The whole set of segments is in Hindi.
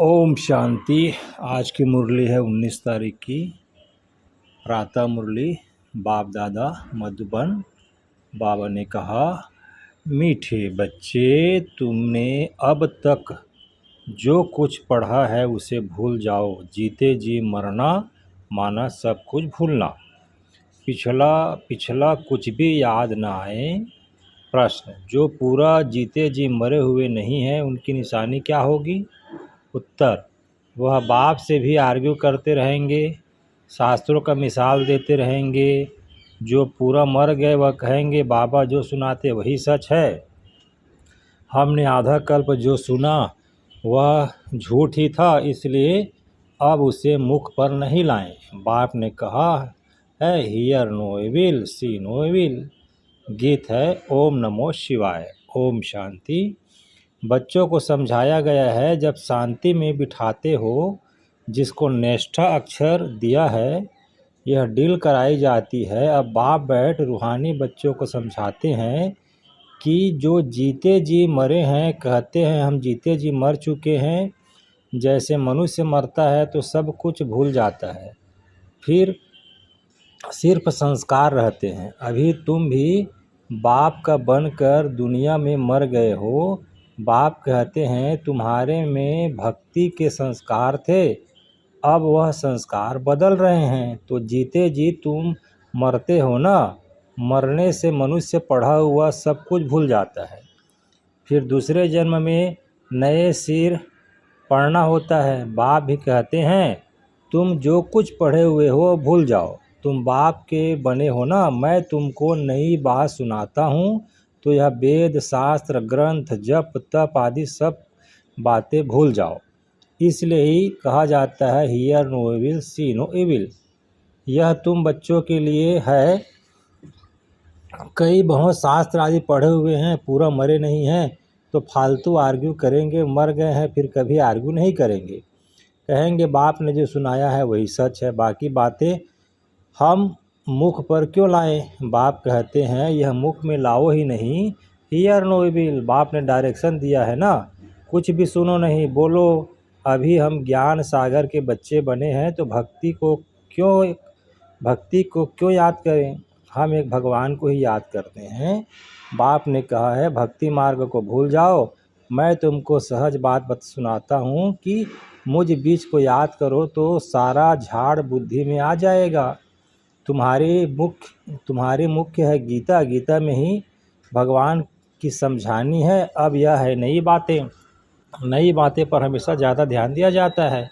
ओम शांति। आज की मुरली है 19 तारीख की प्रातः मुरली। बाप दादा मधुबन। बाबा ने कहा, मीठे बच्चे, तुमने अब तक जो कुछ पढ़ा है उसे भूल जाओ। जीते जी मरना माना सब कुछ भूलना। पिछला पिछला कुछ भी याद ना आए। प्रश्न, जो पूरा जीते जी मरे हुए नहीं हैं उनकी निशानी क्या होगी? उत्तर, वह बाप से भी आर्ग्यू करते रहेंगे, शास्त्रों का मिसाल देते रहेंगे। जो पूरा मर गए वह कहेंगे बाबा जो सुनाते वही सच है। हमने आधा कल्प जो सुना वह झूठ ही था, इसलिए अब उसे मुख पर नहीं लाएं। बाप ने कहा है, hear no evil, see no evil. गीत है ओम नमो शिवाय। ओम शांति। बच्चों को समझाया गया है, जब शांति में बिठाते हो जिसको निष्ठा अक्षर दिया है, यह डील कराई जाती है। अब बाप बैठ रूहानी बच्चों को समझाते हैं कि जो जीते जी मरे हैं, कहते हैं हम जीते जी मर चुके हैं। जैसे मनुष्य मरता है तो सब कुछ भूल जाता है, फिर सिर्फ संस्कार रहते हैं। अभी तुम भी बाप का बनकर दुनिया में मर गए हो। बाप कहते हैं तुम्हारे में भक्ति के संस्कार थे, अब वह संस्कार बदल रहे हैं। तो जीते जी तुम मरते हो ना। मरने से मनुष्य पढ़ा हुआ सब कुछ भूल जाता है, फिर दूसरे जन्म में नए सिर पढ़ना होता है। बाप भी कहते हैं तुम जो कुछ पढ़े हुए हो भूल जाओ, तुम बाप के बने हो ना। मैं तुमको नई बात सुनाता हूँ, तो यह वेद शास्त्र ग्रंथ जप तप आदि सब बातें भूल जाओ। इसलिए ही कहा जाता है hear no evil, see no evil. यह तुम बच्चों के लिए है। कई बहुत शास्त्र आदि पढ़े हुए हैं, पूरा मरे नहीं हैं, तो फालतू आर्ग्यू करेंगे। मर गए हैं फिर कभी आर्ग्यू नहीं करेंगे, कहेंगे बाप ने जो सुनाया है वही सच है, बाकी बातें हम मुख पर क्यों लाएं? बाप कहते हैं यह मुख में लाओ ही नहीं। हियर नो एविल, बाप ने डायरेक्शन दिया है ना, कुछ भी सुनो नहीं, बोलो अभी हम ज्ञान सागर के बच्चे बने हैं, तो भक्ति को क्यों याद करें? हम एक भगवान को ही याद करते हैं। बाप ने कहा है भक्ति मार्ग को भूल जाओ। मैं तुमको सहज बात सुनाता हूँ कि मुझ बीच को याद करो तो सारा झाड़ बुद्धि में आ जाएगा। तुम्हारी मुख्य है गीता, गीता में ही भगवान की समझानी है। अब यह है नई बातें पर हमेशा ज़्यादा ध्यान दिया जाता है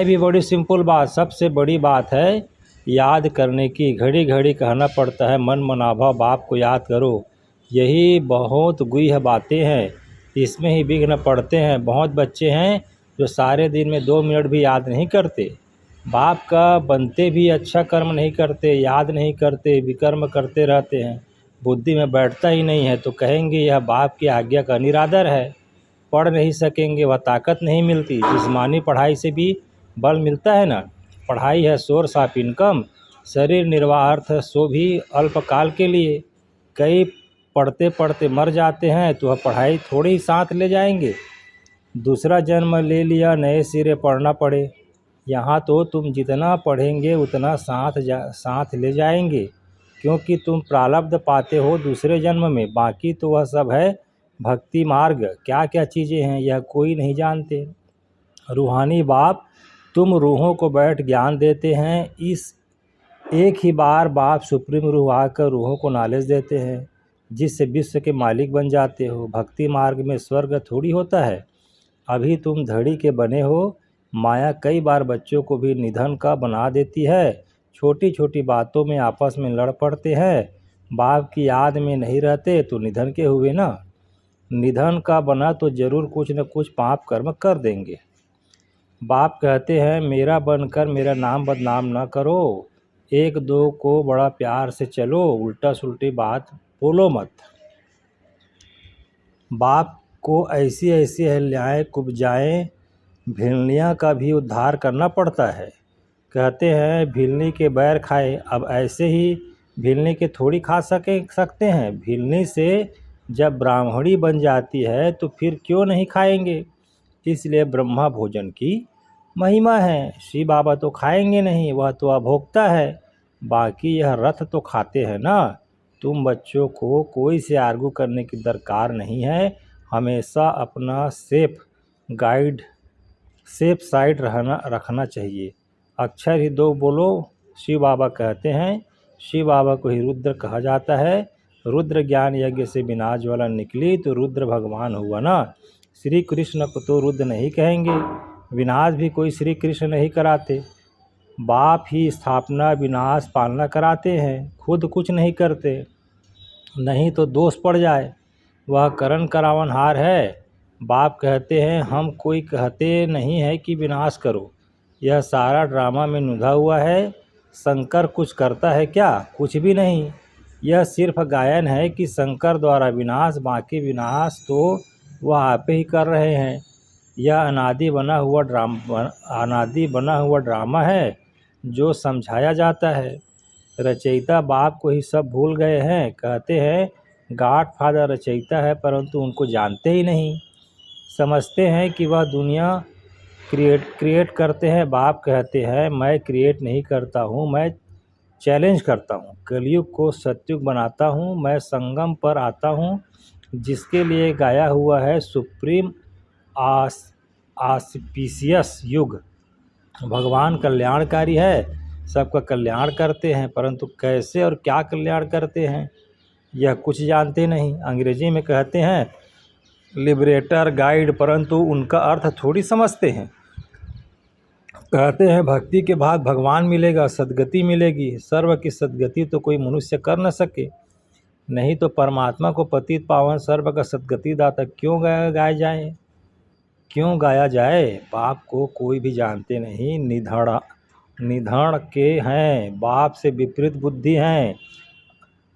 भी बड़ी सिंपल बात। सबसे बड़ी बात है याद करने की। घड़ी घड़ी कहना पड़ता है मन मनाभा बाप को याद करो। यही बहुत गुह्य बातें हैं, इसमें ही विघ्न पड़ते हैं। बहुत बच्चे हैं जो सारे दिन में 2 मिनट भी याद नहीं करते। बाप का बनते भी अच्छा कर्म नहीं करते, याद नहीं करते, विकर्म करते रहते हैं, बुद्धि में बैठता ही नहीं है। तो कहेंगे यह बाप की आज्ञा का निरादर है। पढ़ नहीं सकेंगे, वह ताकत नहीं मिलती। जिस्मानी पढ़ाई से भी बल मिलता है ना। पढ़ाई है सोर्स ऑफ इनकम, शरीर निर्वाह सो भी अल्पकाल के लिए। कई पढ़ते पढ़ते मर जाते हैं, तो वह पढ़ाई थोड़ी ही साथ ले जाएंगे। दूसरा जन्म ले लिया, नए सिरे पढ़ना पड़े। यहाँ तो तुम जितना पढ़ेंगे उतना साथ ले जाएंगे, क्योंकि तुम प्रारब्ध पाते हो दूसरे जन्म में। बाकी तो वह सब है भक्ति मार्ग। क्या क्या चीज़ें हैं यह कोई नहीं जानते। रूहानी बाप तुम रूहों को बैठ ज्ञान देते हैं। इस एक ही बार बाप सुप्रीम रूह आकर रूहों को नॉलेज देते हैं, जिससे विश्व के मालिक बन जाते हो। भक्ति मार्ग में स्वर्ग थोड़ी होता है। अभी तुम धड़ी के बने हो। माया कई बार बच्चों को भी निधन का बना देती है। छोटी छोटी बातों में आपस में लड़ पड़ते हैं। बाप की याद में नहीं रहते तो निधन के हुए ना। निधन का बना तो जरूर कुछ न कुछ पाप कर्म कर देंगे। बाप कहते हैं मेरा बनकर मेरा नाम बदनाम न करो। एक दो को बड़ा प्यार से चलो, उल्टा सुल्टी बात बोलो मत। बाप को ऐसी ऐसी अहल्याएँ कुब्जाएँ भिलनिया का भी उद्धार करना पड़ता है। कहते हैं भिलनी के बैर खाए। अब ऐसे ही भिलनी के थोड़ी खा सकते हैं। भिलनी से जब ब्राह्मणी बन जाती है तो फिर क्यों नहीं खाएंगे। इसलिए ब्रह्मा भोजन की महिमा है। शिव बाबा तो खाएंगे नहीं, वह तो अभोक्ता है। बाकी यह रथ तो खाते हैं ना। तुम बच्चों को कोई से आर्गू करने की दरकार नहीं है। हमेशा अपना सेफ साइड रखना चाहिए। अक्षर ही दो बोलो। शिव बाबा कहते हैं। शिव बाबा को ही रुद्र कहा जाता है। रुद्र ज्ञान यज्ञ से बिना ज्वाला निकली तो रुद्र भगवान हुआ ना। श्री कृष्ण को तो रुद्र नहीं कहेंगे। विनाश भी कोई श्री कृष्ण नहीं कराते। बाप ही स्थापना विनाश पालना कराते हैं, खुद कुछ नहीं करते, नहीं तो दोष पड़ जाए। वह करण करावनहार है। बाप कहते हैं हम कोई कहते नहीं है कि विनाश करो। यह सारा ड्रामा में नुधा हुआ है। शंकर कुछ करता है क्या? कुछ भी नहीं। यह सिर्फ गायन है कि शंकर द्वारा विनाश, बाकी विनाश तो वह आप ही कर रहे हैं। यह अनादि बना हुआ ड्रामा है जो समझाया जाता है। रचयिता बाप को ही सब भूल गए हैं। कहते हैं गॉड फादर रचयिता है, परंतु उनको जानते ही नहीं। समझते हैं कि वह दुनिया क्रिएट करते हैं। बाप कहते हैं मैं क्रिएट नहीं करता हूँ, मैं चैलेंज करता हूँ। कलयुग को सत्युग बनाता हूँ। मैं संगम पर आता हूँ, जिसके लिए गाया हुआ है सुप्रीम आस्पिशियस युग। भगवान कल्याणकारी है, सबका कल्याण करते हैं, परंतु कैसे और क्या कल्याण करते हैं यह कुछ जानते नहीं। अंग्रेजी में कहते हैं लिबरेटर गाइड, परंतु उनका अर्थ थोड़ी समझते हैं। कहते हैं भक्ति के बाद भगवान मिलेगा, सद्गति मिलेगी। सर्व की सद्गति तो कोई मनुष्य कर न सके, नहीं तो परमात्मा को पतित पावन सर्व का सद्गति दाता क्यों गाया जाए। बाप को कोई भी जानते नहीं। निधन के हैं, बाप से विपरीत बुद्धि हैं।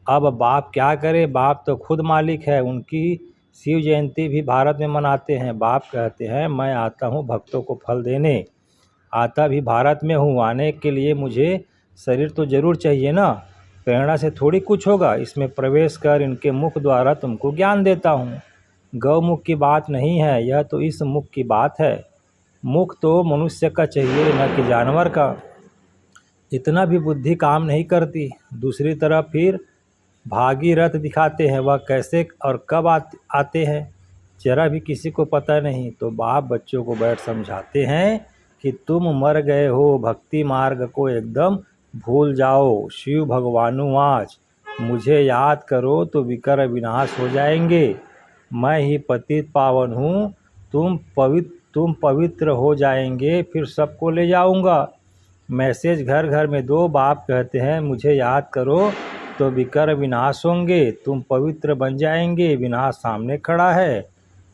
अब बाप क्या करे, बाप तो खुद मालिक है। उनकी शिव जयंती भी भारत में मनाते हैं। बाप कहते हैं मैं आता हूँ भक्तों को फल देने। आता भी भारत में हूँ, आने के लिए मुझे शरीर तो जरूर चाहिए ना। प्रेरणा से थोड़ी कुछ होगा। इसमें प्रवेश कर इनके मुख द्वारा तुमको ज्ञान देता हूँ। गौमुख की बात नहीं है, यह तो इस मुख की बात है। मुख तो मनुष्य का चाहिए, न कि जानवर का। इतना भी बुद्धि काम नहीं करती। दूसरी तरफ फिर भागीरथ दिखाते हैं, वह कैसे और कब आते हैं जरा भी किसी को पता नहीं। तो बाप बच्चों को बैठ समझाते हैं कि तुम मर गए हो, भक्ति मार्ग को एकदम भूल जाओ। शिव भगवानुवाच, मुझे याद करो तो विकर विनाश हो जाएंगे। मैं ही पतित पावन हूँ, तुम पवित्र हो जाएंगे, फिर सबको ले जाऊंगा। मैसेज घर घर में दो। बाप कहते हैं मुझे याद करो तो विकर विनाश होंगे, तुम पवित्र बन जाएंगे। विनाश सामने खड़ा है।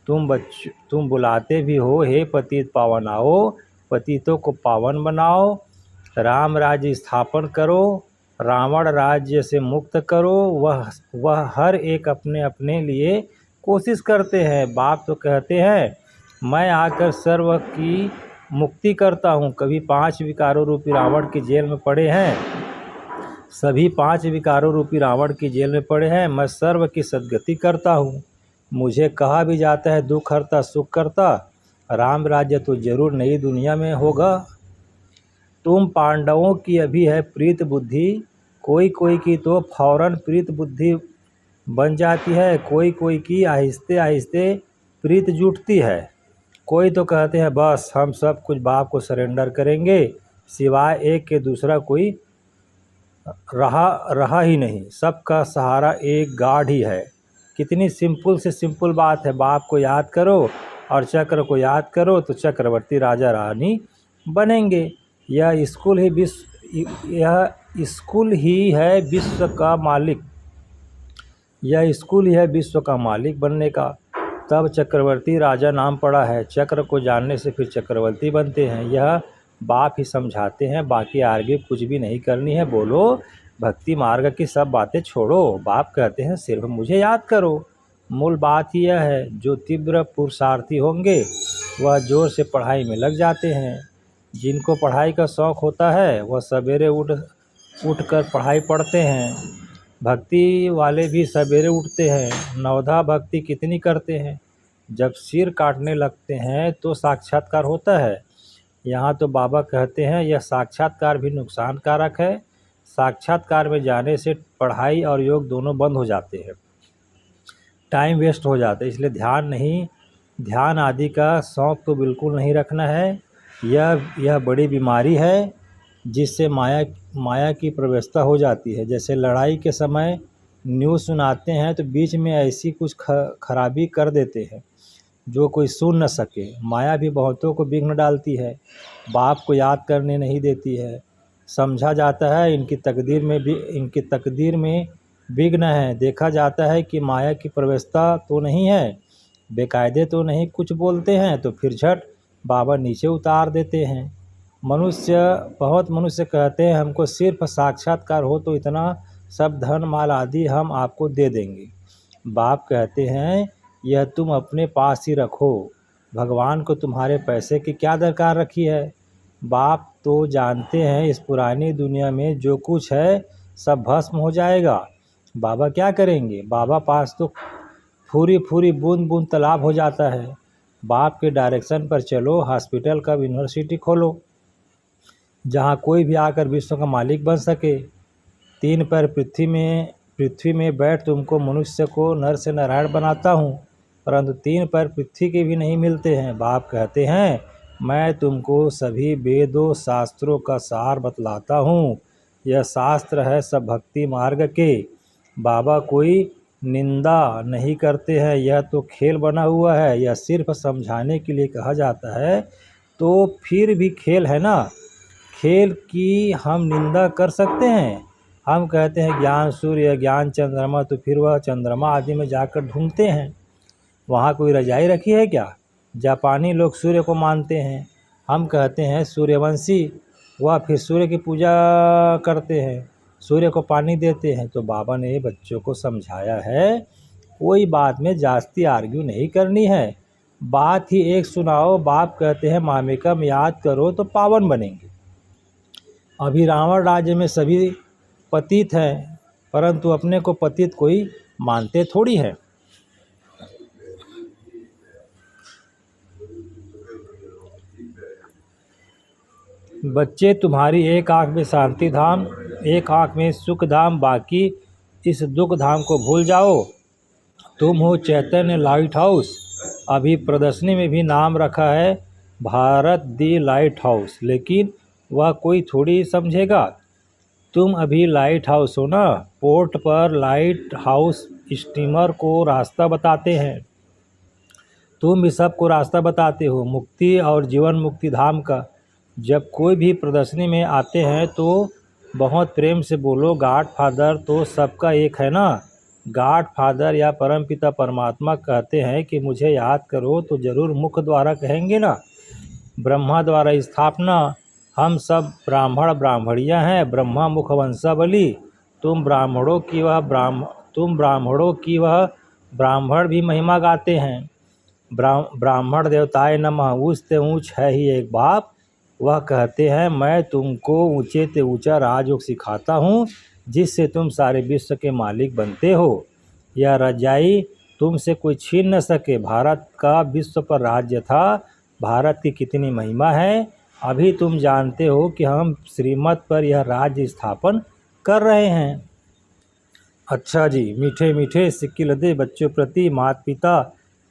तुम बुलाते भी हो हे पतित पावन आओ, पतितों को पावन बनाओ। राम राज्य स्थापन करो, रावण राज्य से मुक्त करो। वह हर एक अपने अपने लिए कोशिश करते हैं। बाप तो कहते हैं मैं आकर सर्व की मुक्ति करता हूँ। कभी 5 विकारों रूपी रावण की जेल में पड़े हैं, सभी 5 विकारों रूपी रावण की जेल में पड़े हैं। मैं सर्व की सद्गति करता हूँ। मुझे कहा भी जाता है दुख हरता सुख करता। राम राज्य तो जरूर नई दुनिया में होगा। तुम पांडवों की अभी है प्रीत बुद्धि, कोई कोई की तो फौरन प्रीत बुद्धि बन जाती है, कोई कोई की आहिस्ते आहिस्ते प्रीत जुटती है। कोई तो कहते हैं बस हम सब कुछ बाप को सरेंडर करेंगे, सिवाय एक के दूसरा कोई रहा ही नहीं। सबका सहारा एक गॉड ही है। कितनी सिंपल से सिंपल बात है। बाप को याद करो और चक्र को याद करो तो चक्रवर्ती राजा रानी बनेंगे। यह स्कूल ही है विश्व का मालिक। यह स्कूल ही है विश्व का मालिक बनने का। तब चक्रवर्ती राजा नाम पड़ा है। चक्र को जानने से फिर चक्रवर्ती बनते हैं। यह बाप ही समझाते हैं। बाकी आगे कुछ भी नहीं करनी है। बोलो भक्ति मार्ग की सब बातें छोड़ो। बाप कहते हैं सिर्फ मुझे याद करो। मूल बात ही यह है, जो तीव्र पुरुषार्थी होंगे वह जोर से पढ़ाई में लग जाते हैं। जिनको पढ़ाई का शौक़ होता है वह सवेरे उठकर पढ़ाई पढ़ते हैं। भक्ति वाले भी सवेरे उठते हैं। नवधा भक्ति कितनी करते हैं, जब सिर काटने लगते हैं तो साक्षात्कार होता है। यहाँ तो बाबा कहते हैं यह साक्षात्कार भी नुकसानकारक है। साक्षात्कार में जाने से पढ़ाई और योग दोनों बंद हो जाते हैं, टाइम वेस्ट हो जाता है। इसलिए ध्यान आदि का शौक़ तो बिल्कुल नहीं रखना है। यह बड़ी बीमारी है जिससे माया की प्रवेशता हो जाती है। जैसे लड़ाई के समय न्यूज़ सुनाते हैं तो बीच में ऐसी कुछ खराबी कर देते हैं जो कोई सुन न सके। माया भी बहुतों को विघ्न डालती है, बाप को याद करने नहीं देती है। समझा जाता है इनकी तकदीर में विघ्न है। देखा जाता है कि माया की प्रवेशता तो नहीं है, बेकायदे तो नहीं कुछ बोलते हैं तो फिर झट बाबा नीचे उतार देते हैं। बहुत मनुष्य कहते हैं हमको सिर्फ साक्षात्कार हो तो इतना सब धन माल आदि हम आपको दे देंगे। बाप कहते हैं यह तुम अपने पास ही रखो, भगवान को तुम्हारे पैसे की क्या दरकार रखी है। बाप तो जानते हैं इस पुरानी दुनिया में जो कुछ है सब भस्म हो जाएगा। बाबा क्या करेंगे, बाबा पास तो फूरी फूरी बूंद बूंद तालाब हो जाता है। बाप के डायरेक्शन पर चलो, हॉस्पिटल का यूनिवर्सिटी खोलो जहाँ कोई भी आकर विश्व का मालिक बन सके। 3 पैर पृथ्वी में बैठ तुमको मनुष्य को नर से नारायण बनाता हूँ, परंतु 3 पैर पृथ्वी के भी नहीं मिलते हैं। बाप कहते हैं मैं तुमको सभी वेदों शास्त्रों का सार बतलाता हूँ। यह शास्त्र है सब भक्ति मार्ग के। बाबा कोई निंदा नहीं करते हैं, यह तो खेल बना हुआ है। यह सिर्फ समझाने के लिए कहा जाता है, तो फिर भी खेल है ना। खेल की हम निंदा कर सकते हैं। हम कहते हैं ज्ञान सूर्य ज्ञान चंद्रमा, तो फिर वह चंद्रमा आदि में जाकर ढूंढते हैं, वहाँ कोई रजाई रखी है क्या। जापानी लोग सूर्य को मानते हैं, हम कहते हैं सूर्यवंशी, वह फिर सूर्य की पूजा करते हैं, सूर्य को पानी देते हैं। तो बाबा ने बच्चों को समझाया है कोई बात में जास्ती आर्ग्यू नहीं करनी है, बात ही एक सुनाओ। बाप कहते हैं मामेकम याद करो तो पावन बनेंगे। अभी रावण राज्य में सभी पतित हैं, परंतु अपने को पतित कोई मानते थोड़ी है। बच्चे तुम्हारी एक आँख में शांति धाम, एक आँख में सुख धाम, बाकी इस दुख धाम को भूल जाओ। तुम हो चैतन्य लाइट हाउस। अभी प्रदर्शनी में भी नाम रखा है भारत दी लाइट हाउस, लेकिन वह कोई थोड़ी समझेगा। तुम अभी लाइट हाउस हो ना। पोर्ट पर लाइट हाउस स्टीमर को रास्ता बताते हैं, तुम भी सबको रास्ता बताते हो मुक्ति और जीवन मुक्ति धाम का। जब कोई भी प्रदर्शनी में आते हैं तो बहुत प्रेम से बोलो गॉड फादर तो सबका एक है ना। गॉड फादर या परमपिता परमात्मा कहते हैं कि मुझे याद करो तो ज़रूर मुख द्वारा कहेंगे ना। ब्रह्मा द्वारा स्थापना, हम सब ब्राह्मणियाँ हैं, ब्रह्मा मुख वंशावली। तुम ब्राह्मणों की वह ब्राह्मण भी महिमा गाते हैं। ब्राह्मण देवताए नमः, ऊँच से ऊँच है ही एक बाप। वह कहते हैं मैं तुमको ऊँचे से ऊँचा राजयोग सिखाता हूँ जिससे तुम सारे विश्व के मालिक बनते हो। यह रजाई तुमसे कोई छीन न सके। भारत का विश्व पर राज्य था, भारत की कितनी महिमा है। अभी तुम जानते हो कि हम श्रीमत पर यह राज्य स्थापन कर रहे हैं। अच्छा जी, मीठे मीठे सिक्के लदे बच्चों प्रति माता पिता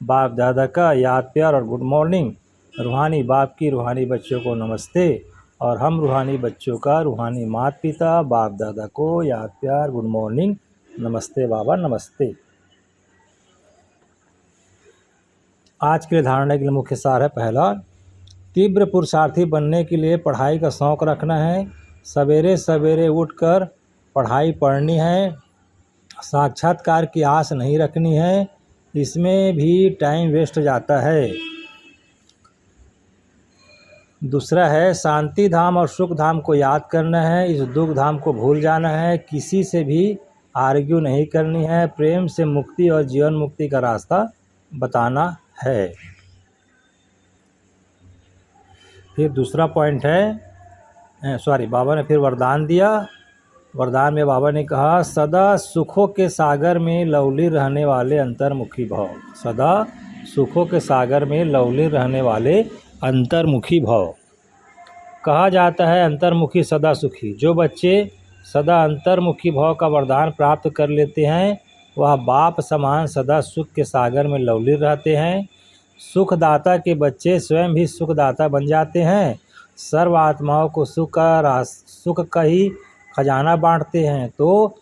बाप दादा का याद प्यार और गुड मॉर्निंग। रूहानी बाप की रूहानी बच्चों को नमस्ते, और हम रूहानी बच्चों का रूहानी माता पिता बाप दादा को याद प्यार गुड मॉर्निंग। नमस्ते बाबा नमस्ते। आज के लिए धारणा के लिए मुख्य सार है। पहला, तीव्र पुरुषार्थी बनने के लिए पढ़ाई का शौक़ रखना है। सवेरे सवेरे उठकर पढ़ाई पढ़नी है। साक्षात्कार की आस नहीं रखनी है, इसमें भी टाइम वेस्ट जाता है। दूसरा है शांति धाम और सुख धाम को याद करना है, इस दुख धाम को भूल जाना है। किसी से भी आर्ग्यू नहीं करनी है, प्रेम से मुक्ति और जीवन मुक्ति का रास्ता बताना है। फिर दूसरा पॉइंट है, बाबा ने फिर वरदान दिया। वरदान में बाबा ने कहा सदा सुखों के सागर में लवली रहने वाले अंतर्मुखी भव। सदा सुखों के सागर में लवलीन रहने वाले अंतर्मुखी भव। कहा जाता है अंतर्मुखी सदा सुखी। जो बच्चे सदा अंतर्मुखी भाव का वरदान प्राप्त कर लेते हैं वह बाप समान सदा सुख के सागर में लवलीन रहते हैं। सुखदाता के बच्चे स्वयं भी सुखदाता बन जाते हैं। सर्व आत्माओं को सुख का ही खजाना बांटते हैं। तो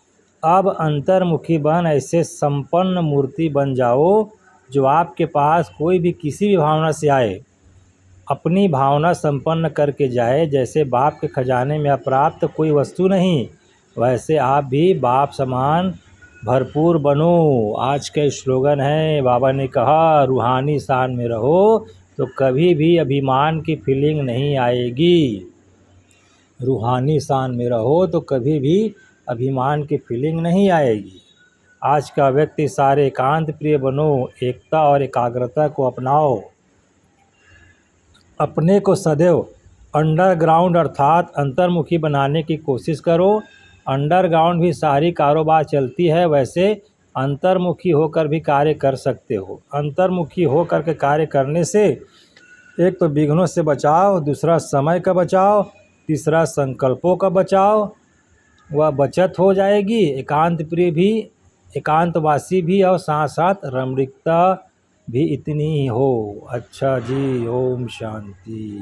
अब अंतर्मुखी बन ऐसे संपन्न मूर्ति बन जाओ जो आपके पास कोई भी किसी भी भावना से आए अपनी भावना संपन्न करके जाए। जैसे बाप के खजाने में अप्राप्त कोई वस्तु नहीं, वैसे आप भी बाप समान भरपूर बनो। आज का स्लोगन है, बाबा ने कहा रूहानी शान में रहो तो कभी भी अभिमान की फीलिंग नहीं आएगी। रूहानी शान में रहो तो कभी भी अभिमान की फीलिंग नहीं आएगी। आज का व्यक्ति सारे एकांत प्रिय बनो, एकता और एकाग्रता को अपनाओ। अपने को सदैव अंडरग्राउंड अर्थात अंतर्मुखी बनाने की कोशिश करो। अंडरग्राउंड भी सारी कारोबार चलती है, वैसे अंतर्मुखी होकर भी कार्य कर सकते हो। अंतर्मुखी होकर के कार्य करने से एक तो विघ्नों से बचाव, दूसरा समय का बचाव, तीसरा संकल्पों का बचाव, वह बचत हो जाएगी। एकांत प्रिय भी, एकांतवासी भी और साथ साथ रमणीकता भी इतनी ही हो। अच्छा जी, ओम शांति।